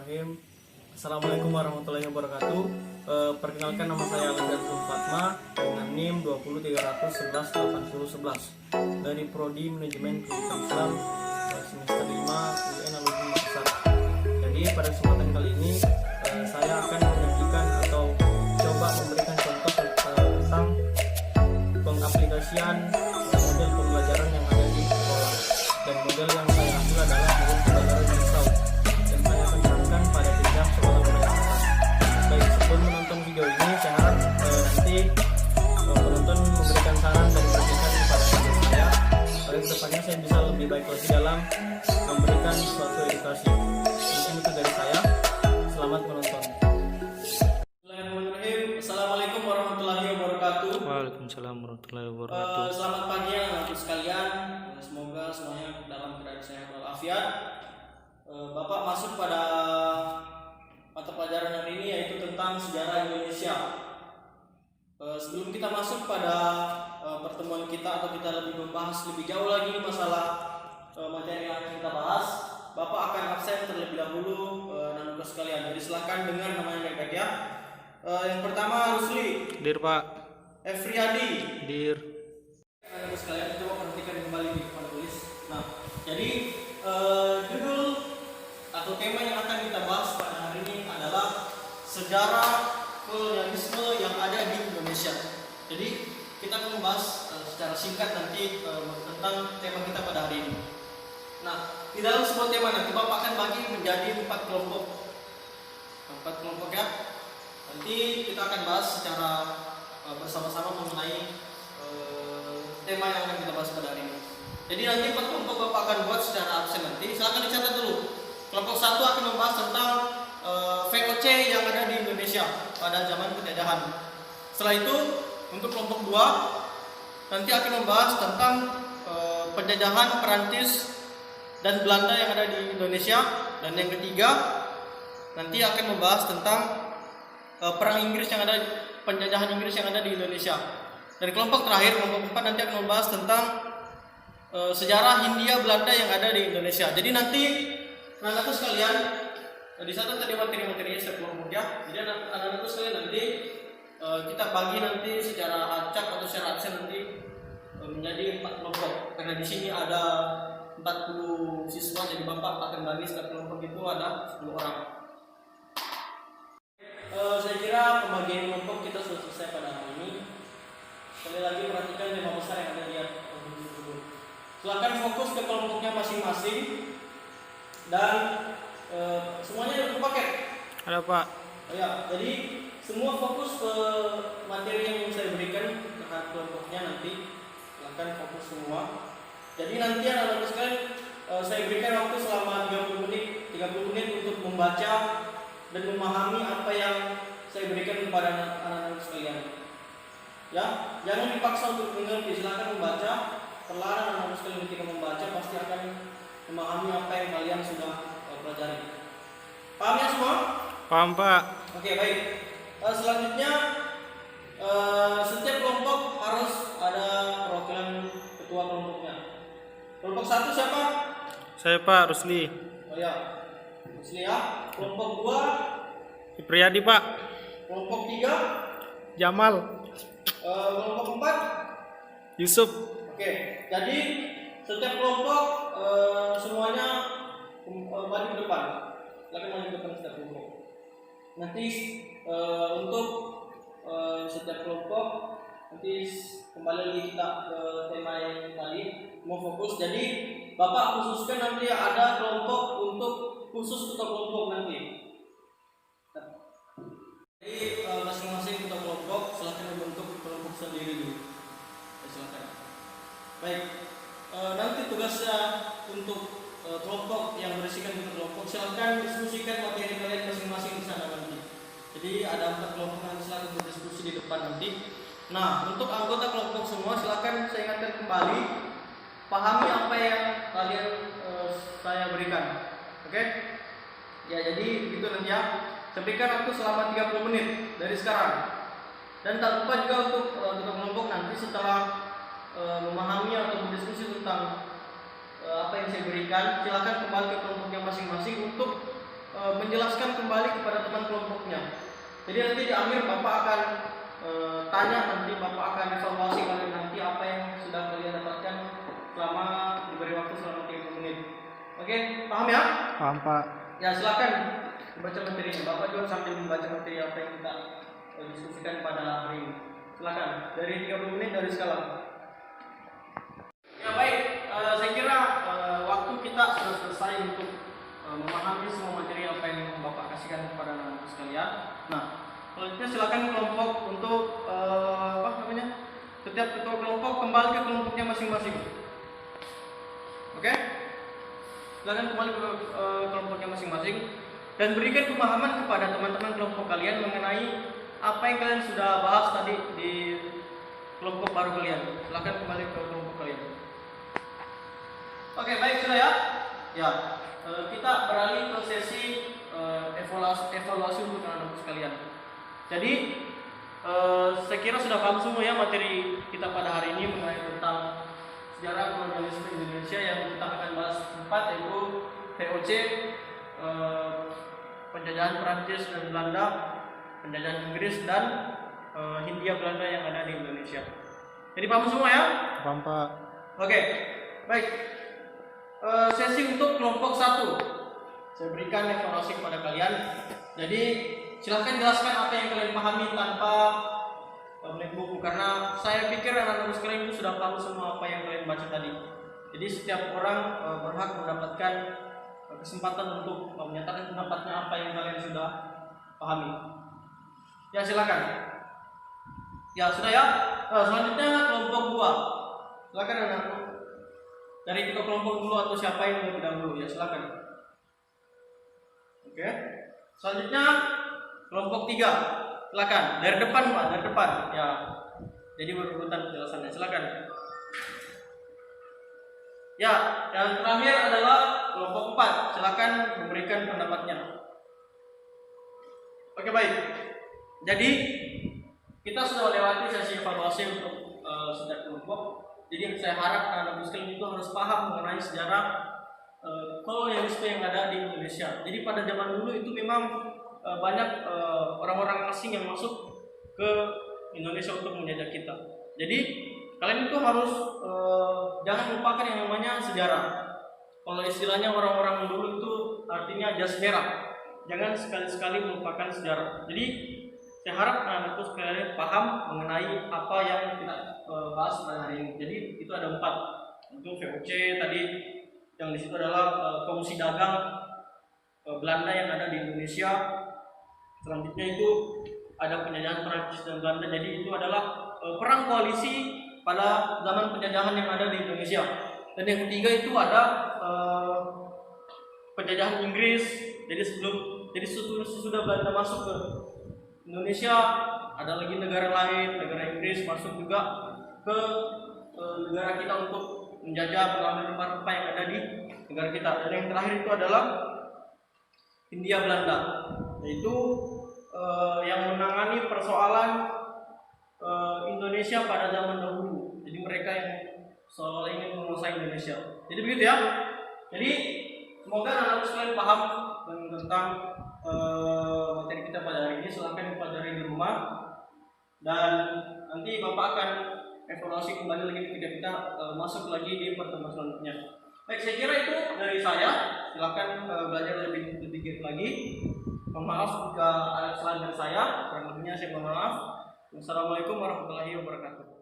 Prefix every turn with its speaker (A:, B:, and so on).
A: Bismillahirrahmanirrahim. Assalamualaikum warahmatullahi wabarakatuh. Perkenalkan, nama saya Alexander Fatma dengan NIM 203118011 dari Prodi Manajemen Pendidikan Islam semester 5 UN Alumni Makassar. Jadi pada kesempatan kali ini saya akan menyajikan atau coba memberikan contoh tentang pengaplikasian model pembelajaran yang ada di sekolah, dan model yang saya ambil adalah model pembelajaran Mixau, dan saya akan terangkan pada jenjang sekolah menengah atas. Baik, sebelum menonton video ini saya harap nanti penonton memberikan saran dan kritikan kepada video saya agar kedepannya saya bisa lebih baik lagi dalam memberikan suatu edukasi. Mungkin itu dari saya. Selamat menonton. Bismillahirrahmanirrahim. Assalamualaikum warahmatullahi wabarakatuh.
B: Waalaikumsalam warahmatullahi wabarakatuh.
A: Selamat pagi anak-anak sekalian. Semoga semuanya dalam keadaan sehat walafiat. Bapak masuk pada mata pelajaran hari ini, yaitu tentang sejarah Indonesia. Sebelum kita masuk pada pertemuan kita atau kita lebih membahas lebih jauh lagi masalah materi yang akan kita bahas, Bapak akan absen terlebih dahulu, anak-anak sekalian. Jadi silakan dengar namanya baik-baik ya. Yang pertama Rusli.
B: Dir Pak.
A: Efriadi.
B: Dir.
A: Anak-anak sekalian, coba perhatikan kembali di depan tulis. Nah, jadi judul atau tema yang akan kita bahas pada hari ini adalah sejarah kolonialisme yang ada di Indonesia. Jadi kita akan membahas secara singkat nanti tentang tema kita pada hari ini. Nah, di dalam sebuah tema nanti Bapak akan bagi menjadi 4 kelompok. 4 kelompok ya. Nanti kita akan bahas secara bersama-sama mengenai tema yang akan kita bahas pada hari ini. Jadi nanti 4 kelompok Bapak akan buat secara absen nanti. Silakan dicatat dulu. Kelompok 1 akan membahas tentang VOC yang ada di Indonesia pada zaman penjajahan. Setelah itu untuk kelompok 2 nanti akan membahas tentang penjajahan Perancis dan Belanda yang ada di Indonesia. Dan yang ketiga nanti akan membahas tentang perang Inggris yang ada, penjajahan Inggris yang ada di Indonesia. Dan kelompok terakhir, kelompok 4 nanti akan membahas tentang sejarah Hindia Belanda yang ada di Indonesia. Jadi nanti anak-anakku sekalian, di sana tadi materi-materinya saya kelompok ya. Jadi anak-anakku sekalian nanti kita bagi nanti secara acak atau secara absen nanti menjadi 4 kelompok. Karena di sini ada 40 siswa, jadi Bapak akan bagi setiap kelompok itu ada 10 orang. Saya kira pembagian kelompok kita sudah selesai pada hari ini. Sekali lagi perhatikan tema besar yang ada di atas. Silakan fokus ke kelompoknya masing-masing dan semuanya ada satu paket.
B: Ada Pak.
A: Ya, jadi semua fokus ke materi yang saya berikan terhadap kelompoknya nanti. Silakan fokus semua. Jadi nanti anak-anak sekalian saya berikan waktu selama 30 menit untuk membaca dan memahami apa yang saya berikan kepada anak-anak sekalian. Ya, jangan dipaksa untuk mengerti, silakan membaca. Perlahan anak-anak sekalian ketika membaca pasti akan memahami apa yang kalian sudah pelajari. Paham ya semua?
B: Paham Pak.
A: Oke, baik. Selanjutnya setiap kelompok harus ada perwakilan ketua kelompoknya. Kelompok 1 siapa?
B: Saya Pak Rusli.
A: Oh ya, Rusli ya. Kelompok 2
B: Ipriyadi Pak.
A: Kelompok 3
B: Jamal.
A: Kelompok 4
B: Yusuf.
A: Oke, jadi setiap kelompok semuanya maju ke depan. Silakan maju ke depan setiap kelompok. Nanti untuk setiap kelompok nanti kembali lagi kita ke tema yang tadi mau fokus. Jadi Bapak khususkan nanti ada kelompok untuk khusus ketua kelompok nanti. Jadi masing-masing ketua kelompok silakan membentuk kelompok sendiri dulu. Silakan. Baik, nanti tugasnya untuk kelompok yang berisikan kelompok, silakan diskusikan materi kalian masing-masing di sana nanti. Jadi ada 4 kelompok yang silakan berdiskusi di depan nanti. Nah, untuk anggota kelompok semua silakan saya ingatkan kembali, pahami apa yang kalian saya berikan. Oke? Ya, jadi begitu nanti ya. Saya berikan waktu selama 30 menit dari sekarang. Dan tak lupa juga untuk kelompok nanti setelah memahami atau berdiskusi tentang apa yang saya berikan, silakan kembali ke kelompoknya masing-masing untuk menjelaskan kembali kepada teman kelompoknya. Jadi nanti di akhir Bapak akan tanya, nanti Bapak akan evaluasi kalian nanti apa yang sudah kalian dapatkan selama diberi waktu selama 30 menit. Oke, paham ya?
B: Paham Pak.
A: Ya silakan baca materinya. Bapak juga sambil membaca materi apa yang kita diskusikan pada hari ini. Silakan dari 30 menit dari sekarang. Ya baik, saya kira waktu kita sudah selesai untuk memahami semua materi apa yang Bapak kasihkan kepada anak sekalian. Nah, selanjutnya silakan kelompok untuk setiap ketua kelompok kembali ke kelompoknya masing-masing. Oke? Silakan kembali ke kelompoknya masing-masing dan berikan pemahaman kepada teman-teman kelompok kalian mengenai apa yang kalian sudah bahas tadi di kelompok baru kalian. Silakan kembali ke kelompok kalian. Oke, baik sudah ya. Ya, kita beralih ke sesi evaluasi untuk anak-anak sekalian. Jadi saya kira sudah paham semua ya materi kita pada hari ini mengenai tentang sejarah kolonialisme Indonesia yang kita akan bahas 4, yaitu VOC, penjajahan Prancis dan Belanda, penjajahan Inggris dan Hindia Belanda yang ada di Indonesia. Jadi paham semua ya?
B: Paham Pak.
A: Oke, baik. Sesi untuk kelompok 1. Saya berikan evaluasi kepada kalian. Jadi silahkan jelaskan apa yang kalian pahami tanpa melihat buku, karena saya pikir anak-anak sekalian itu sudah tahu semua apa yang kalian baca tadi. Jadi setiap orang berhak mendapatkan kesempatan untuk menyatakan pendapatnya apa yang kalian sudah pahami. Ya silakan. Ya sudah ya. Selanjutnya kelompok 2. Silakan anak-anak. Dari kita kelompok dulu atau siapa yang lebih dahulu ya silakan. Oke. Selanjutnya kelompok 3. Silakan. Dari depan Pak, dari depan. Ya. Jadi berurutan penjelasannya. Silakan. Ya, yang terakhir adalah kelompok 4. Silakan memberikan pendapatnya. Oke, baik. Jadi kita sudah melewati sesi evaluasi untuk setiap kelompok. Jadi saya harap anak sekalian itu harus paham mengenai sejarah kolonialisme yang ada di Indonesia. Jadi pada zaman dulu itu memang banyak orang-orang asing yang masuk ke Indonesia untuk menjajah kita. Jadi kalian itu harus jangan lupakan yang namanya sejarah. Kalau istilahnya orang-orang dulu itu artinya jas merah. Jangan sekali-sekali melupakan sejarah. Jadi saya harap anak-anakku sekalian paham mengenai apa yang kita bahas pada hari ini. Jadi itu ada 4. Itu VOC tadi, yang di situ adalah fungsi dagang Belanda yang ada di Indonesia. Selanjutnya itu ada penjajahan Prancis dan Belanda. Jadi itu adalah perang koalisi pada zaman penjajahan yang ada di Indonesia. Dan yang ketiga itu ada penjajahan Inggris. Jadi sesudah Belanda masuk ke Indonesia, ada lagi negara lain, negara Inggris masuk juga ke negara kita untuk menjajah, mengambil rempah-rempah yang ada di negara kita. Dan yang terakhir itu adalah Hindia Belanda, yaitu yang menangani persoalan Indonesia pada zaman dahulu. Jadi mereka yang seolah ingin menguasai Indonesia. Jadi begitu ya. Jadi semoga anak-anak sekalian paham tentang materi kita pada hari ini. Silahkan dipelajari di rumah dan nanti Bapak akan evaluasi kembali lagi ketika kita masuk lagi di pertemuan selanjutnya. Baik, saya kira itu dari saya. Silahkan belajar lebih giat lagi. Mohon maaf jika ada kesalahan dari saya. Kurang lebihnya saya mohon maaf. Wassalamualaikum warahmatullahi wabarakatuh.